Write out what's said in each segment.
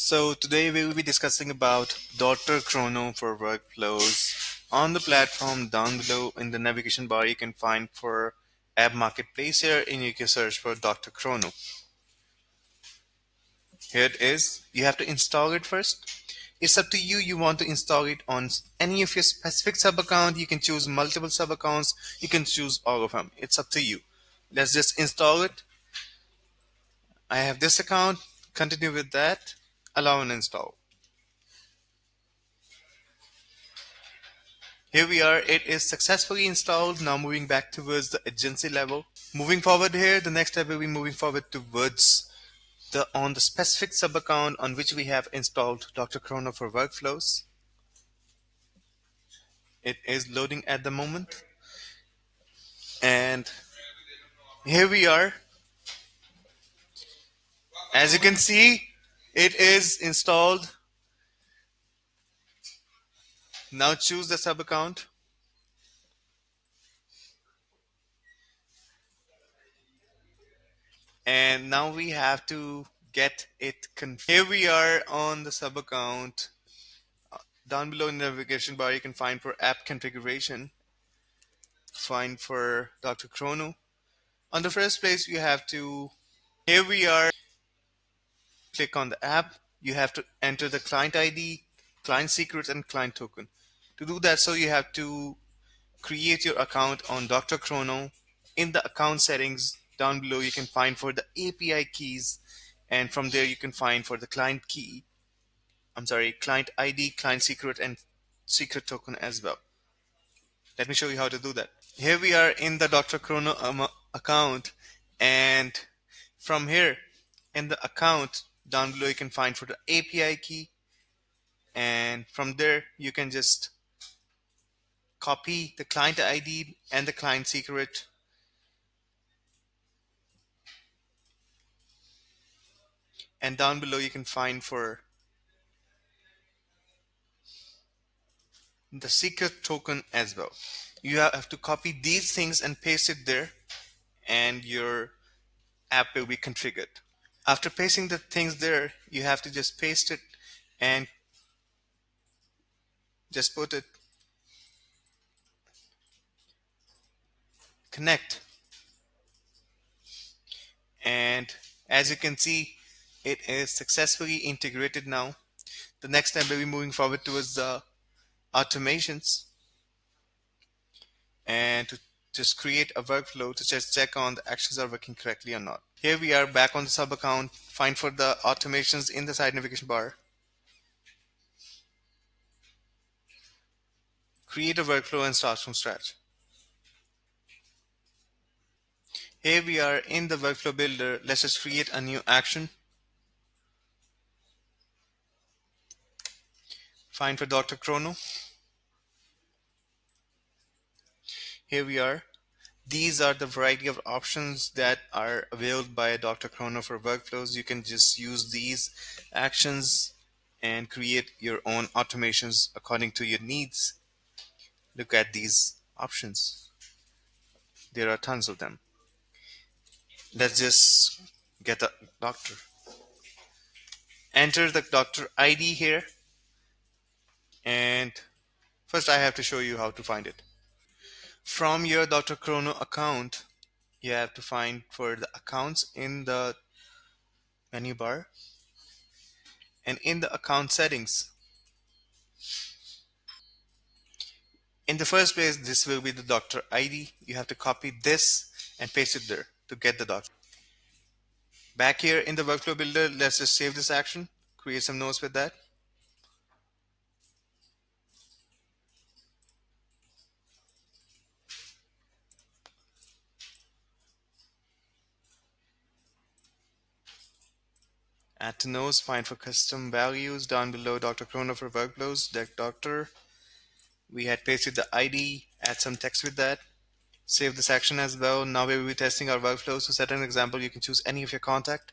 So today we will be discussing about Dr. Chrono for workflows. On the platform down below in the navigation bar you can find for app marketplace here and you can search for Dr. Chrono. Here it is. You have to install it first. It's up to you. You want to install it on any of your specific sub account. You can choose multiple sub accounts. You can choose all of them. It's up to you. Let's just install it. I have this account. Continue with that. Allow and install. Here we are, it is successfully installed. Now moving back towards the agency level. Moving forward here, the next step will be moving forward towards the on the specific sub account on which we have installed Dr. Chrono for workflows. It is loading at the moment. And here we are. As you can see, it is installed. Now choose the sub account. And now we have to get it configured. Here we are on the sub account. Down below in the navigation bar, you can find for app configuration, find for Dr. Chrono. On the first place, you have to, here we are, click on the app. You have to enter the client ID, client secrets, and client token. To do that, so you have to create your account on Dr. Chrono. In the account settings, down below, you can find for the API keys, and from there, you can find for the client key. Client ID, client secret, and secret token as well. Let me show you how to do that. Here we are in the Dr. Chrono account, and from here in the account down below you can find for the API key, and from there you can just copy the client ID and the client secret, and down below you can find for the secret token as well. You have to copy these things and paste it there, and your app will be configured. After pasting the things there, you have to just paste it and just put it connect. And as you can see, it is successfully integrated now. The next step will be moving forward towards the automations and to just create a workflow to just check on the actions are working correctly or not. Here we are back on the sub account. Find for the automations in the side navigation bar. Create a workflow and start from scratch. Here we are in the workflow builder. Let's just create a new action. Find for Dr. Chrono. Here we are. These are the variety of options that are available by Dr. Chrono for workflows. You can just use these actions and create your own automations according to your needs. Look at these options. There are tons of them. Let's just get a doctor. Enter the doctor ID here, and first I have to show you how to find it. From your Dr. Chrono account, you have to find for the accounts in the menu bar, and in the account settings. In the first place, this will be the doctor ID. You have to copy this and paste it there to get the doctor. Back here in the workflow builder, let's just save this action, create some notes with that. Add to notes, find for custom values down below Dr. Chrono for workflows, deck doctor. We had pasted the ID, add some text with that. Save this action as well. Now we will be testing our workflows. To set an example, you can choose any of your contact.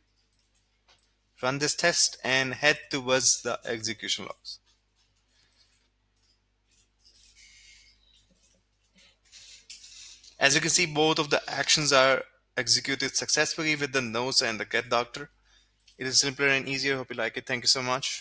Run this test and head towards the execution logs. As you can see, both of the actions are executed successfully with the notes and the get doctor. It is simpler and easier. Hope you like it. Thank you so much.